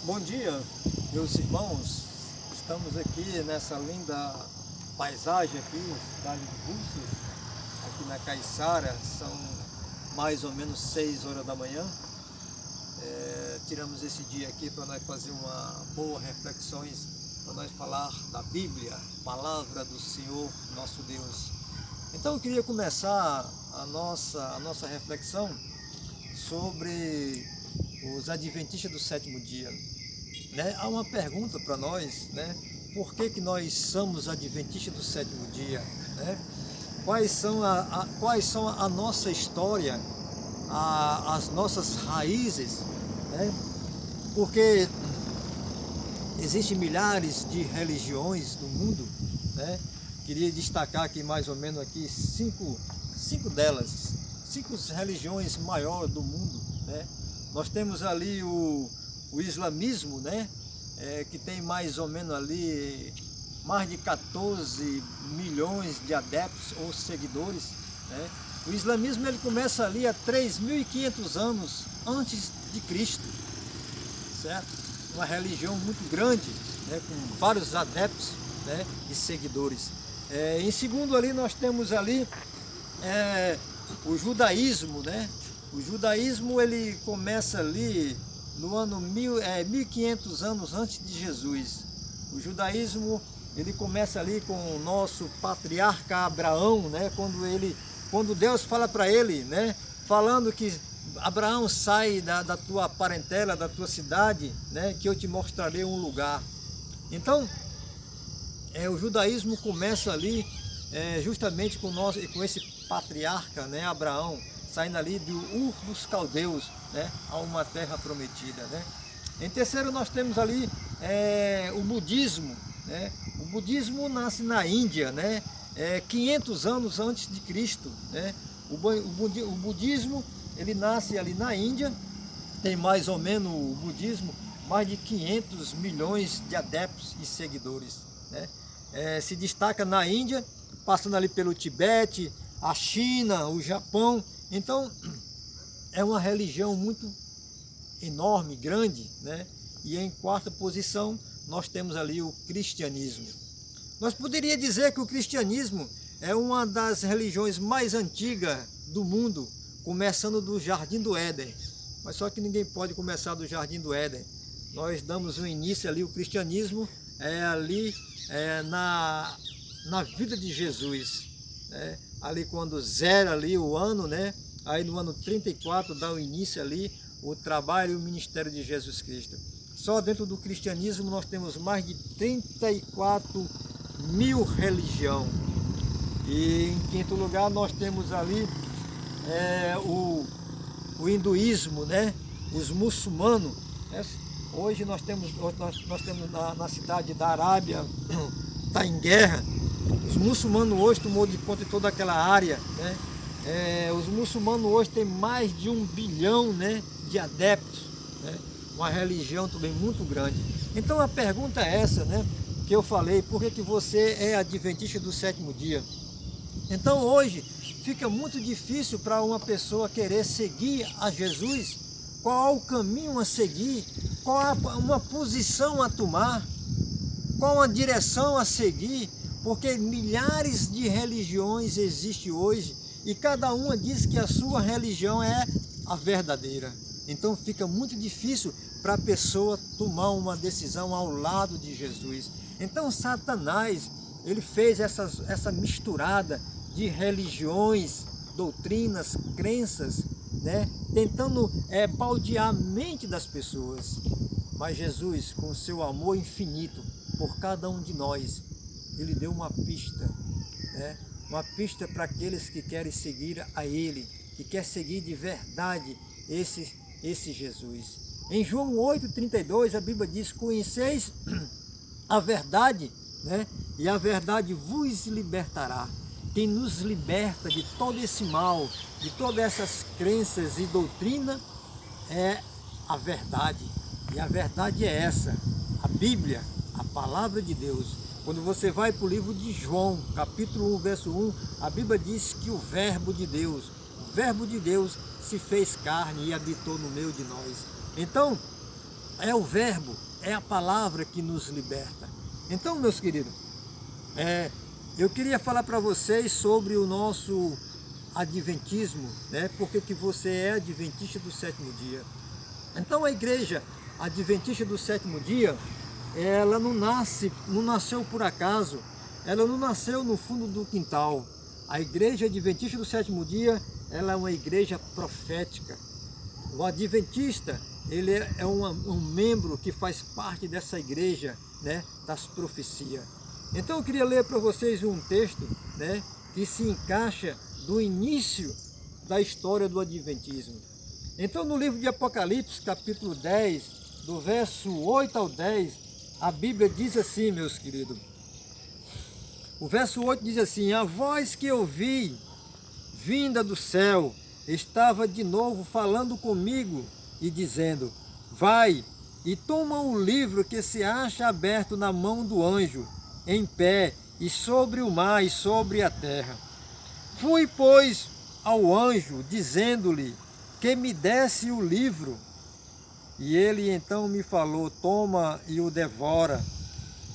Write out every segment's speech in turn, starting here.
Bom dia, meus irmãos. Estamos aqui nessa linda paisagem aqui, cidade de Búzios, aqui na Caiçara. São mais ou menos 6 horas da manhã. Tiramos esse dia aqui para nós fazer uma boa reflexões, para nós falar da Bíblia, palavra do Senhor, nosso Deus. Então eu queria começar a nossa reflexão sobre os adventistas do sétimo dia. Há uma pergunta para nós, por que nós somos adventistas do sétimo dia? Quais são a nossa história, as nossas raízes? Porque existem milhares de religiões no mundo. Queria destacar aqui mais ou menos aqui cinco delas, 5 religiões maiores do mundo. Nós temos ali o islamismo, que tem mais ou menos ali mais de 14 milhões de adeptos ou seguidores. O islamismo ele começa ali há 3.500 anos antes de Cristo, certo? Uma religião muito grande, com vários adeptos, e seguidores. Em segundo ali nós temos ali o judaísmo, O judaísmo ele começa ali no ano 1500 anos antes de Jesus. O judaísmo ele começa ali com o nosso patriarca Abraão, quando Deus fala para ele, falando que Abraão, sai da tua parentela, da tua cidade, que eu te mostrarei um lugar. Então, o judaísmo começa ali justamente com esse patriarca, Abraão, saindo ali do Ur dos Caldeus, a uma terra prometida. Em terceiro nós temos ali o budismo. O budismo nasce na Índia, 500 anos antes de Cristo. O budismo ele nasce ali na Índia, tem mais ou menos o budismo mais de 500 milhões de adeptos e seguidores. Se destaca na Índia, passando ali pelo Tibete, a China, o Japão. Então, é uma religião muito enorme, grande, E em quarta posição, nós temos ali o cristianismo. Nós poderíamos dizer que o cristianismo é uma das religiões mais antigas do mundo, começando do Jardim do Éden. Mas só que ninguém pode começar do Jardim do Éden. Nós damos um início ali, o cristianismo na vida de Jesus. Ali quando zera ali o ano, aí no ano 34 dá o início ali o trabalho e o ministério de Jesus Cristo. Só dentro do cristianismo nós temos mais de 34 mil religiões. E em quinto lugar nós temos ali o hinduísmo, os muçulmanos. Hoje nós temos na cidade da Arábia, está em guerra. Os muçulmanos hoje tomou de conta de toda aquela área. Os muçulmanos hoje têm mais de 1 bilhão de adeptos. Uma religião também muito grande. Então a pergunta é essa, que eu falei, por que você é adventista do sétimo dia? Então hoje fica muito difícil para uma pessoa querer seguir a Jesus. Qual é o caminho a seguir? Qual é uma posição a tomar? Qual a direção a seguir? Porque milhares de religiões existem hoje e cada uma diz que a sua religião é a verdadeira. Então fica muito difícil para a pessoa tomar uma decisão ao lado de Jesus. Então Satanás, ele fez essa misturada de religiões, doutrinas, crenças, tentando baldear a mente das pessoas. Mas Jesus, com o seu amor infinito por cada um de nós, ele deu uma pista, uma pista para aqueles que querem seguir a Ele, que quer seguir de verdade esse Jesus. Em João 8,32 a Bíblia diz: conheceis a verdade, e a verdade vos libertará. Quem nos liberta de todo esse mal, de todas essas crenças e doutrina, é a verdade. E a verdade é essa, a Bíblia, a palavra de Deus. Quando você vai para o livro de João, capítulo 1, verso 1, a Bíblia diz que o Verbo de Deus se fez carne e habitou no meio de nós. Então, é o verbo, é a palavra que nos liberta. Então, meus queridos, eu queria falar para vocês sobre o nosso adventismo, né? Porque que você é adventista do sétimo dia. Então a igreja adventista do sétimo dia, ela não nasceu por acaso, ela não nasceu no fundo do quintal. A igreja adventista do sétimo dia, ela é uma igreja profética. O adventista, ele é um membro que faz parte dessa igreja, né, das profecias. Então eu queria ler para vocês um texto, né, que se encaixa do início da história do adventismo. Então no livro de Apocalipse, capítulo 10, do verso 8 ao 10, a Bíblia diz assim, meus queridos. O verso 8 diz assim: a voz que eu vi, vinda do céu, estava de novo falando comigo e dizendo: vai e toma o livro que se acha aberto na mão do anjo, em pé, e sobre o mar e sobre a terra. Fui, pois, ao anjo, dizendo-lhe que me desse o livro. E ele então me falou: toma e o devora,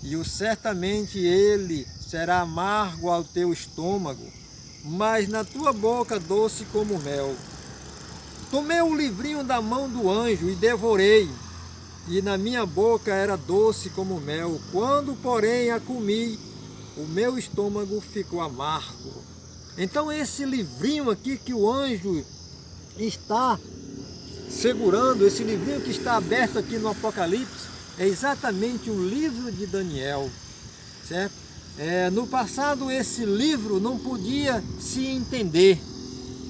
e certamente ele será amargo ao teu estômago, mas na tua boca doce como mel. Tomei o livrinho da mão do anjo e devorei, e na minha boca era doce como mel. Quando, porém, a comi, o meu estômago ficou amargo. Então esse livrinho aqui que o anjo está segurando, esse livrinho que está aberto aqui no Apocalipse, é exatamente o livro de Daniel, certo? No passado esse livro não podia se entender,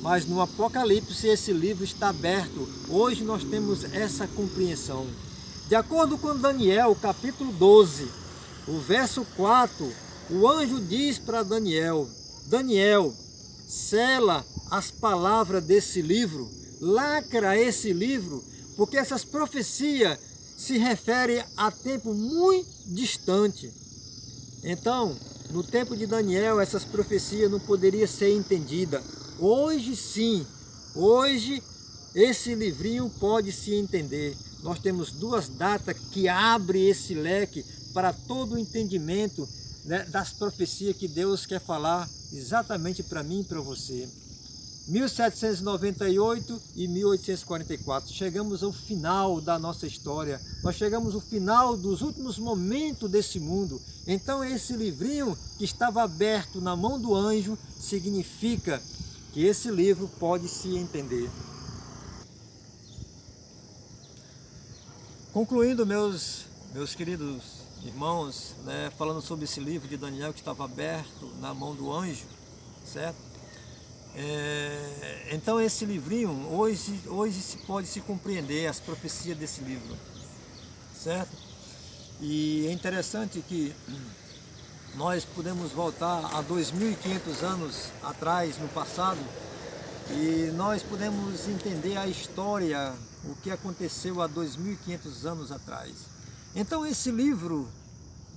mas no Apocalipse esse livro está aberto. Hoje nós temos essa compreensão. De acordo com Daniel, capítulo 12, o verso 4, o anjo diz para Daniel: Daniel, sela as palavras desse livro, lacra esse livro, porque essas profecias se referem a tempo muito distante. Então, no tempo de Daniel, essas profecias não poderiam ser entendidas. Hoje sim, hoje esse livrinho pode se entender. Nós temos duas datas que abrem esse leque para todo o entendimento, né, das profecias que Deus quer falar exatamente para mim e para você. 1798 e 1844, chegamos ao final da nossa história, nós chegamos ao final dos últimos momentos desse mundo. Então esse livrinho que estava aberto na mão do anjo significa que esse livro pode se entender. Concluindo, meus queridos irmãos, né, falando sobre esse livro de Daniel que estava aberto na mão do anjo, certo? Então esse livrinho, hoje se pode se compreender as profecias desse livro, certo? E é interessante que nós podemos voltar a 2.500 anos atrás, no passado, e nós podemos entender a história, o que aconteceu há 2.500 anos atrás. Então esse livro,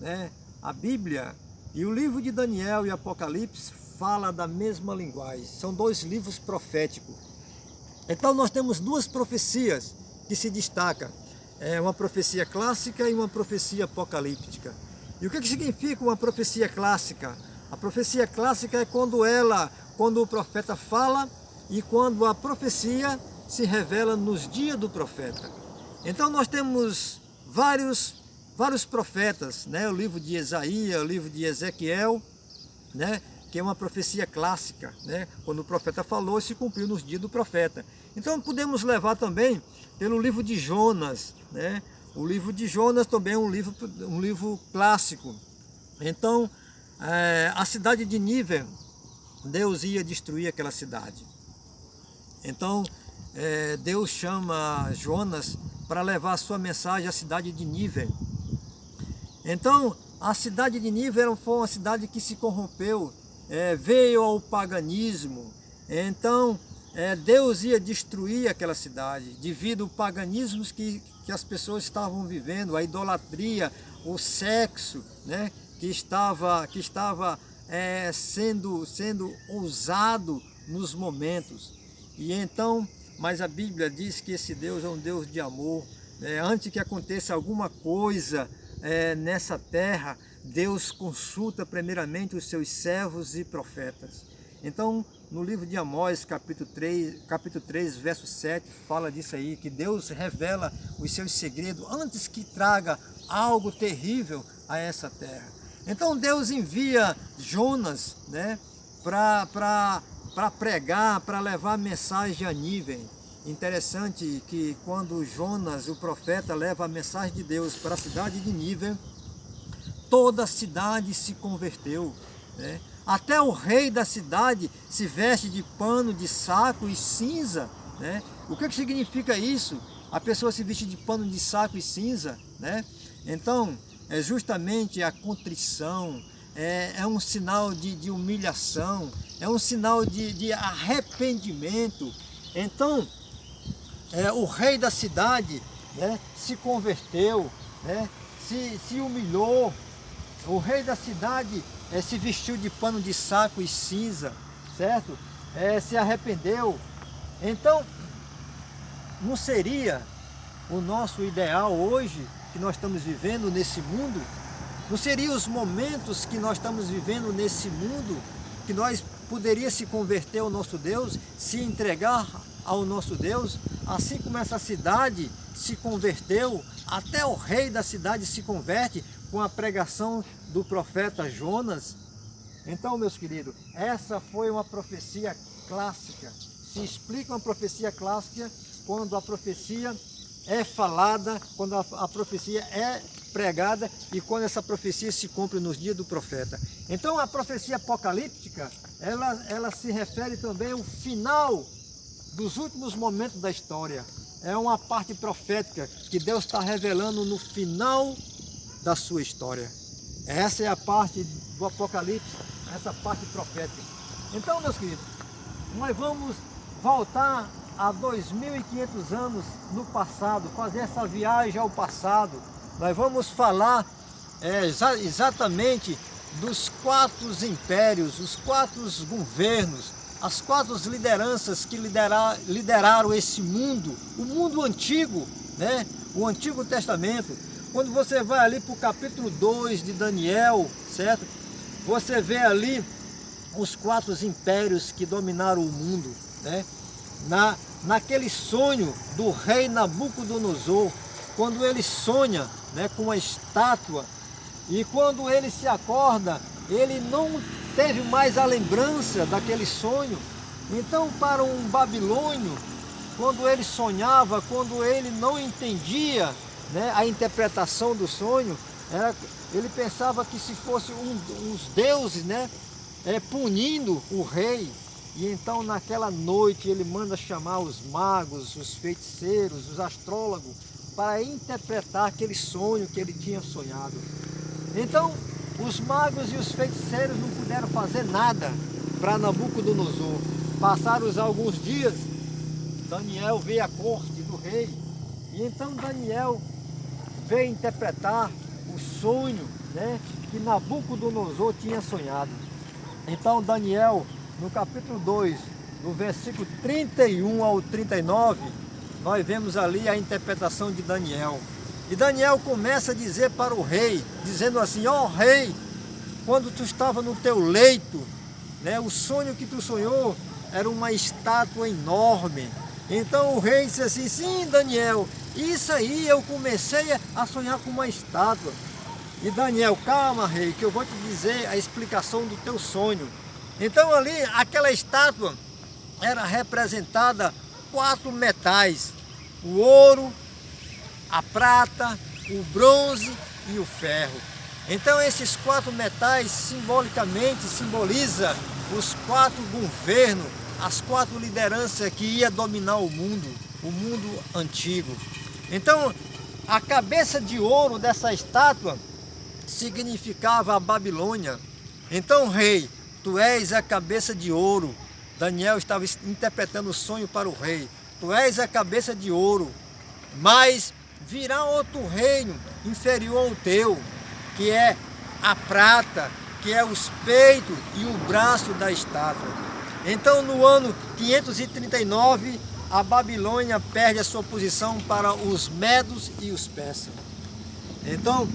né, a Bíblia e o livro de Daniel e Apocalipse fala da mesma linguagem, são dois livros proféticos. Então nós temos duas profecias que se destacam, uma profecia clássica e uma profecia apocalíptica. E o que significa uma profecia clássica? A profecia clássica é quando o profeta fala e quando a profecia se revela nos dias do profeta. Então nós temos vários profetas, né? O livro de Isaías, o livro de Ezequiel, né? Que é uma profecia clássica, né? Quando o profeta falou, se cumpriu nos dias do profeta. Então podemos levar também pelo livro de Jonas, né? O livro de Jonas também é um livro clássico. Então a cidade de Nínive, Deus ia destruir aquela cidade. Então Deus chama Jonas para levar a sua mensagem à cidade de Nínive. Então a cidade de Nínive foi uma cidade que se corrompeu, veio ao paganismo. Então Deus ia destruir aquela cidade devido ao paganismo que as pessoas estavam vivendo, a idolatria, o sexo, né, que estava sendo usado nos momentos. E então, mas a Bíblia diz que esse Deus é um Deus de amor, antes que aconteça alguma coisa nessa terra, Deus consulta primeiramente os seus servos e profetas. Então, no livro de Amós, capítulo 3, verso 7, fala disso aí, que Deus revela os seus segredos antes que traga algo terrível a essa terra. Então Deus envia Jonas, né, para pregar, para levar a mensagem a Nínive. Interessante que quando Jonas, o profeta, leva a mensagem de Deus para a cidade de Nínive, toda a cidade se converteu, né? Até o rei da cidade se veste de pano de saco e cinza, né? O que significa isso? A pessoa se veste de pano de saco e cinza, né? Então, é justamente a contrição, é um sinal de humilhação, é um sinal de arrependimento. Então, o rei da cidade, né, se converteu, né, se humilhou. O rei da cidade se vestiu de pano de saco e cinza, certo? Se arrependeu. Então, não seria o nosso ideal hoje, que nós estamos vivendo nesse mundo? Não seria os momentos que nós estamos vivendo nesse mundo, que nós poderíamos se converter ao nosso Deus, se entregar ao nosso Deus? Assim como essa cidade se converteu, até o rei da cidade se converte com a pregação do profeta Jonas. Então, meus queridos, essa foi uma profecia clássica. Se explica uma profecia clássica quando a profecia é falada, quando a profecia é pregada e quando essa profecia se cumpre nos dias do profeta. Então, a profecia apocalíptica, ela se refere também ao final dos últimos momentos da história. É uma parte profética que Deus está revelando no final da sua história. Essa é a parte do Apocalipse, essa parte profética. Então, meus queridos, nós vamos voltar a 2.500 anos no passado, fazer essa viagem ao passado. Nós vamos falar exatamente dos 4 impérios, os 4 governos, as 4 lideranças que lideraram esse mundo, o mundo antigo, né? O Antigo Testamento. Quando você vai ali para o capítulo 2 de Daniel, certo? Você vê ali os 4 impérios que dominaram o mundo, né? Naquele sonho do rei Nabucodonosor, quando ele sonha, né, com uma estátua, e quando ele se acorda, ele não teve mais a lembrança daquele sonho. Então, para um babilônio, quando ele sonhava, quando ele não entendia, né, a interpretação do sonho, ele pensava que se fosse uns deuses, né, punindo o rei. E então naquela noite ele manda chamar os magos, os feiticeiros, os astrólogos, para interpretar aquele sonho que ele tinha sonhado. Então os magos e os feiticeiros não puderam fazer nada para Nabucodonosor. Passaram alguns dias, Daniel veio à corte do rei, e então Daniel veio interpretar o sonho, né, que Nabucodonosor tinha sonhado. Então Daniel, no capítulo 2, do versículo 31 ao 39, nós vemos ali a interpretação de Daniel. E Daniel começa a dizer para o rei, dizendo assim: ó rei, quando tu estava no teu leito, né, o sonho que tu sonhou era uma estátua enorme. Então o rei disse assim: sim, Daniel, isso aí eu comecei a sonhar com uma estátua. E Daniel: calma, rei, que eu vou te dizer a explicação do teu sonho. Então ali, aquela estátua era representada 4 metais: o ouro, a prata, o bronze e o ferro. Então esses 4 metais simbolicamente simbolizam os 4 governos, as 4 lideranças que ia dominar o mundo antigo. Então a cabeça de ouro dessa estátua significava a Babilônia. Então, rei, tu és a cabeça de ouro. Daniel estava interpretando o sonho para o rei. Tu és a cabeça de ouro, mas virá outro reino inferior ao teu, que é a prata, que é os peitos e o braço da estátua. Então, no ano 539, a Babilônia perde a sua posição para os medos e os persas. Então,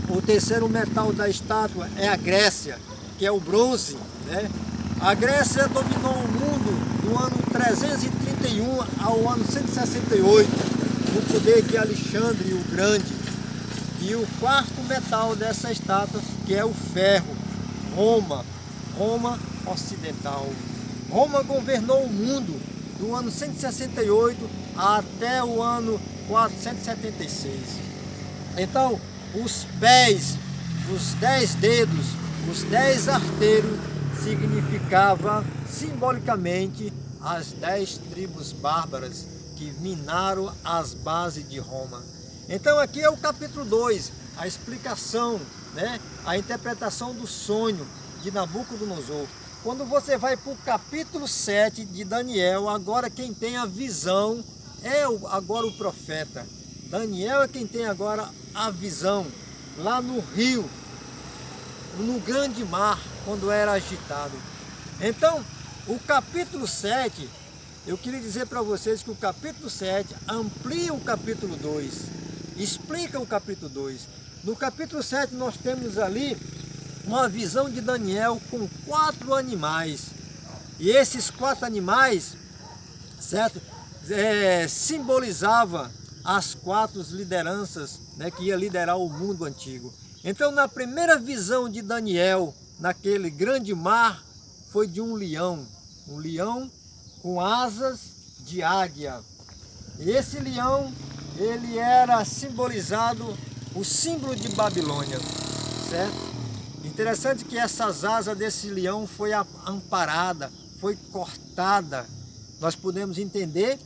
o terceiro metal da estátua é a Grécia, que é o bronze, né? A Grécia dominou o mundo do ano 331 ao ano 168, no poder de Alexandre o Grande. E o quarto metal dessa estátua, que é o ferro, Roma ocidental. Roma governou o mundo do ano 168 até o ano 476. Então, os pés, os 10 dedos, os 10 arteiros, significava simbolicamente as 10 tribos bárbaras que minaram as bases de Roma. Então aqui é o capítulo 2, a explicação, né, a interpretação do sonho de Nabucodonosor. Quando você vai para o capítulo 7 de Daniel, agora quem tem a visão é agora o profeta. Daniel é quem tem agora a visão, lá no rio, no grande mar, quando era agitado. Então, o capítulo 7, eu queria dizer para vocês que o capítulo 7 amplia o capítulo 2, explica o capítulo 2. No capítulo 7 nós temos ali uma visão de Daniel com 4 animais. E esses 4 animais, certo? Simbolizava as 4 lideranças, né, que ia liderar o mundo antigo. Então, na primeira visão de Daniel, naquele grande mar, foi de um leão com asas de águia. E esse leão, ele era simbolizado, o símbolo de Babilônia, certo? Interessante que essas asas desse leão foi amparada, foi cortada. Nós podemos entender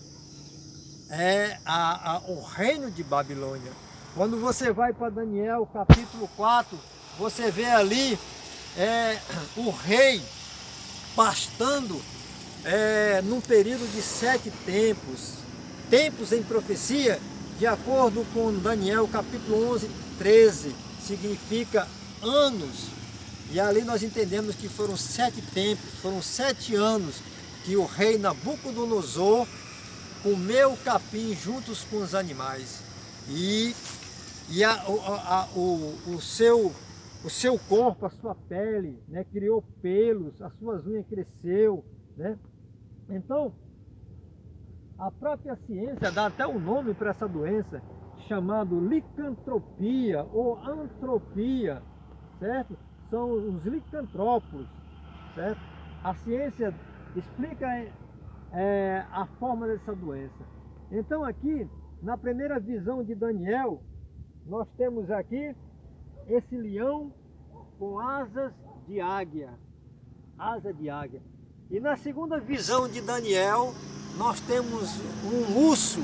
o reino de Babilônia. Quando você vai para Daniel capítulo 4, você vê ali o rei pastando num período de 7 tempos. Tempos em profecia, de acordo com Daniel capítulo 11, 13, significa anos. E ali nós entendemos que foram 7 tempos, foram 7 anos que o rei Nabucodonosor comeu o capim juntos com os animais. E o seu corpo, a sua pele, né, criou pelos, as suas unhas cresceu, né? Então, a própria ciência dá até um nome para essa doença, chamado licantropia ou antropia, certo? São os licantropos, certo? A ciência explica a forma dessa doença. Então aqui, na primeira visão de Daniel, nós temos aqui esse leão com asas de águia, asa de águia. E na segunda visão de Daniel, nós temos um urso.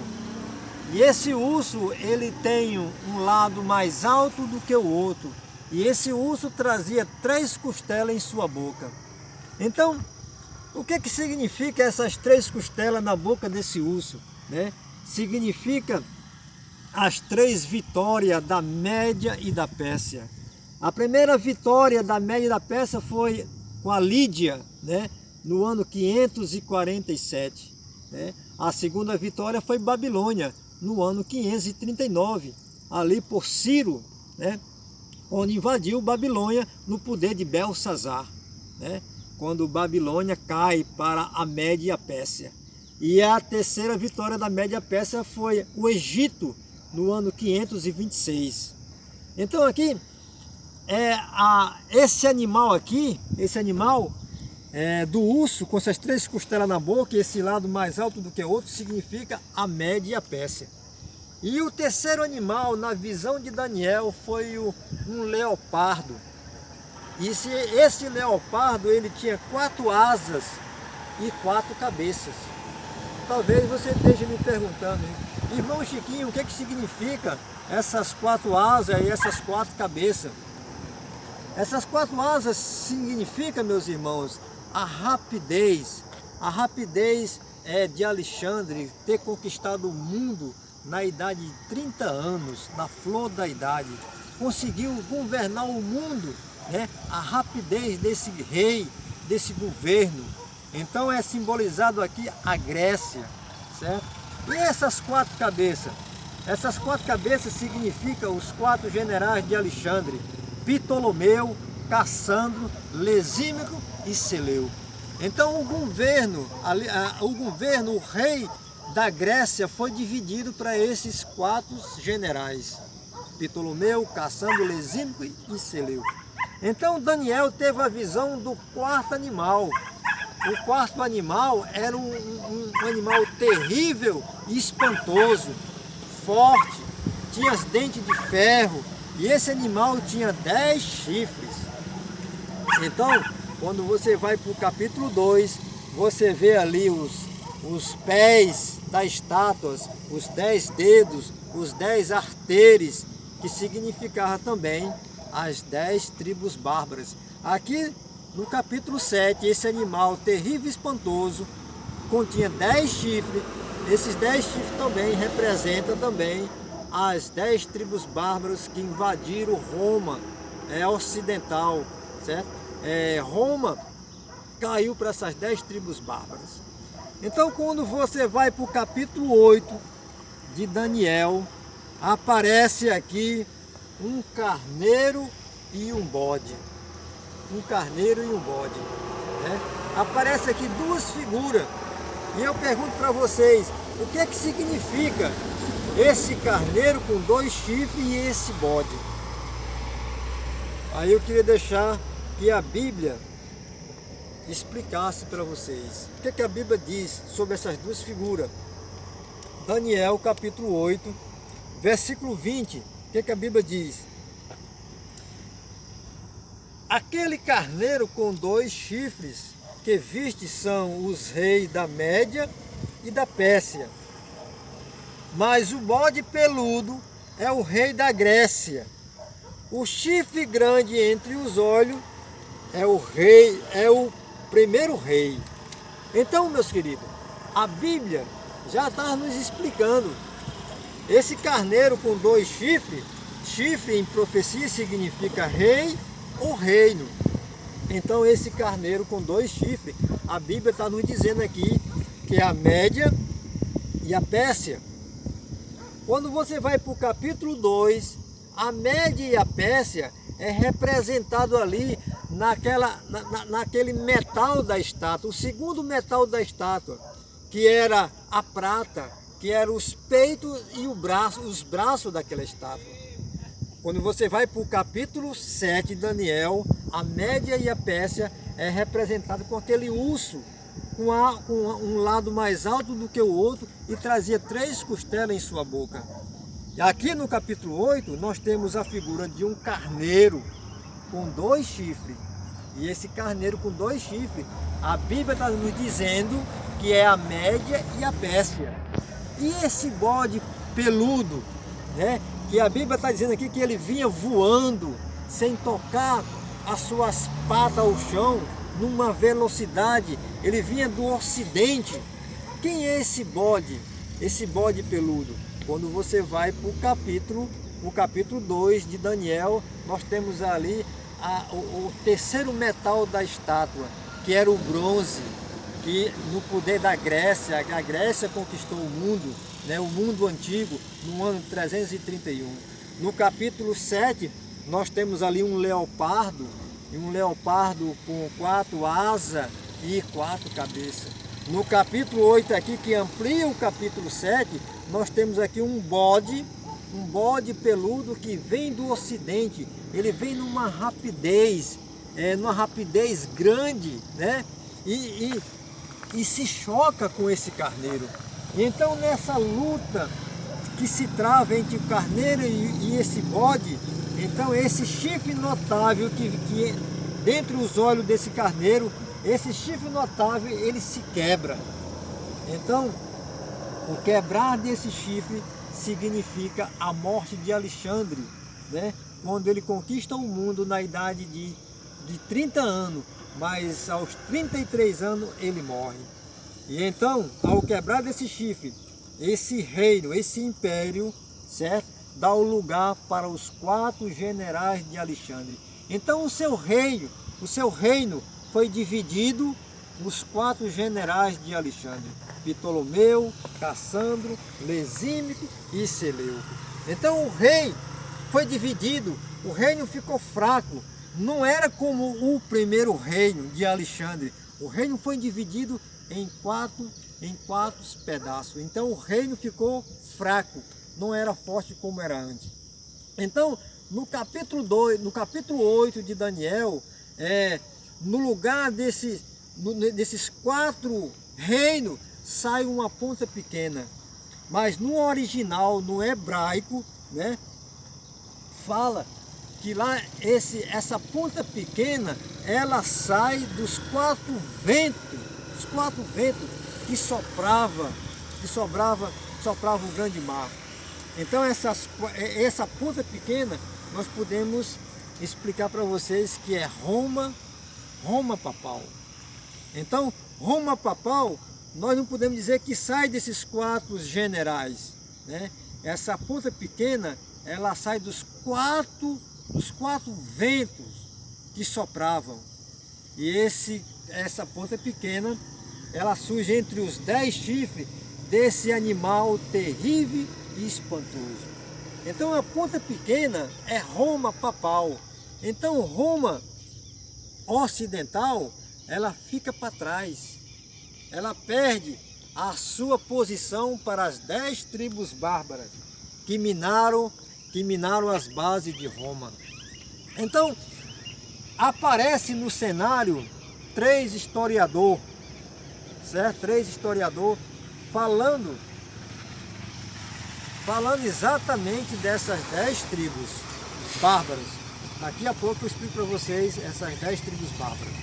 E esse urso, ele tem um lado mais alto do que o outro. E esse urso trazia 3 costelas em sua boca. Então, o que significa essas 3 costelas na boca desse urso, né? Significa as 3 vitórias da Média e da Pérsia. A primeira vitória da Média e da Pérsia foi com a Lídia, né? No ano 547. Né? A segunda vitória foi Babilônia, no ano 539, ali por Ciro, né? Onde invadiu Babilônia no poder de Belsazar, né? Quando Babilônia cai para a Média e a Pérsia. E a terceira vitória da Média e a Pérsia foi o Egito, no ano 526. Então aqui, esse animal do urso, com essas 3 costelas na boca, e esse lado mais alto do que o outro, significa a Média e a Pérsia. E o terceiro animal, na visão de Daniel, foi um leopardo. E esse leopardo, ele tinha 4 asas e 4 cabeças. Talvez você esteja me perguntando, irmão Chiquinho, o que significa essas 4 asas e essas 4 cabeças? Essas 4 asas significam, meus irmãos, a rapidez de Alexandre ter conquistado o mundo na idade de 30 anos, na flor da idade. Conseguiu governar o mundo, né? A rapidez desse rei, desse governo. Então é simbolizado aqui a Grécia. certo? E essas 4 cabeças? Essas 4 cabeças significam os 4 generais de Alexandre: Ptolomeu, Cassandro, Lisímaco e Seleuco. Então o governo, o rei da Grécia foi dividido para esses 4 generais: Ptolomeu, Cassandro, Lisímaco e Seleuco. Então Daniel teve a visão do 4º animal. O 4º animal era um animal terrível e espantoso, forte, tinha as dentes de ferro, e esse animal tinha 10 chifres. Então, quando você vai para o capítulo 2, você vê ali os pés das estátuas, os 10 dedos, os 10 arteres, que significava também as 10 tribos bárbaras. Aqui no capítulo 7, esse animal terrível e espantoso continha 10 chifres. Esses 10 chifres também representam também as 10 tribos bárbaras que invadiram Roma ocidental, certo? Roma caiu para essas 10 tribos bárbaras. Então, quando você vai para o capítulo 8 de Daniel, aparece aqui um carneiro e um bode. Um carneiro e um bode, né? Aparece aqui 2 figuras. E eu pergunto para vocês, o que é que significa esse carneiro com 2 chifres e esse bode? Aí eu queria deixar que a Bíblia explicasse para vocês. O que é que a Bíblia diz sobre essas 2 figuras? Daniel capítulo 8, versículo 20. O que é que a Bíblia diz? Aquele carneiro com 2 chifres que viste são os reis da Média e da Pérsia. Mas o bode peludo é o rei da Grécia. O chifre grande entre os olhos é o rei, é o primeiro rei. Então, meus queridos, a Bíblia já está nos explicando. Esse carneiro com 2 chifres, chifre em profecia significa rei ou reino. Então esse carneiro com 2 chifres, a Bíblia está nos dizendo aqui que é a Média e a Pérsia. Quando você vai para o capítulo 2, a Média e a Pérsia é representado ali naquele metal da estátua, o segundo metal da estátua, que era a prata, que eram os peitos e os braços daquela estátua. Quando você vai para o capítulo 7 de Daniel, a Média e a Pérsia é representada com aquele urso, com um lado mais alto do que o outro e trazia 3 costelas em sua boca. E aqui no capítulo 8, nós temos a figura de um carneiro com 2 chifres. E esse carneiro com 2 chifres, a Bíblia está nos dizendo que é a Média e a Pérsia. E esse bode peludo, né? Que a Bíblia está dizendo aqui que ele vinha voando, sem tocar as suas patas ao chão, numa velocidade, ele vinha do ocidente. Quem é esse bode? Esse bode peludo? Quando você vai para o capítulo 2 de Daniel, nós temos ali o terceiro metal da estátua, que era o bronze, que no poder da Grécia, a Grécia conquistou o mundo, né, o mundo antigo, no ano 331. No capítulo 7, nós temos ali um leopardo com 4 asas e 4 cabeças. No capítulo 8 aqui, que amplia o capítulo 7, nós temos aqui um bode peludo que vem do ocidente. Ele vem numa rapidez grande, né? E se choca com esse carneiro. Então, nessa luta que se trava entre o carneiro e esse bode, então esse chifre notável que dentro dos olhos desse carneiro, esse chifre notável, ele se quebra. Então, o quebrar desse chifre significa a morte de Alexandre, né? Quando ele conquista o mundo na idade de 30 anos, mas aos 33 anos ele morre. E então, ao quebrar desse chifre, esse reino, esse império, certo? Dá o lugar para os 4 generais de Alexandre. Então o seu reino foi dividido nos 4 generais de Alexandre. Ptolomeu, Cassandro, Lesímaco e Seleuco. Então o rei foi dividido, o reino ficou fraco. Não era como o primeiro reino de Alexandre. O reino foi dividido em quatro pedaços. Então o reino ficou fraco, não era forte como era antes. Então, no capítulo 8 de Daniel, no lugar desses 4 reinos, sai uma ponta pequena. Mas no original, no hebraico, né, fala que lá essa ponta pequena, ela sai dos 4 ventos, que soprava o grande mar. Então essa ponta pequena, nós podemos explicar para vocês que é Roma papal. Então Roma papal, nós não podemos dizer que sai desses 4 generais, né? Essa ponta pequena, ela sai dos quatro ventos que sopravam. E essa ponta pequena, ela surge entre os 10 chifres desse animal terrível e espantoso. Então a ponta pequena é Roma papal. Então Roma ocidental, ela fica para trás. Ela perde a sua posição para as 10 tribos bárbaras que minaram as bases de Roma. Então aparece no cenário 3 historiadores, certo? 3 historiadores falando exatamente dessas 10 tribos bárbaras. Daqui a pouco eu explico para vocês essas 10 tribos bárbaras.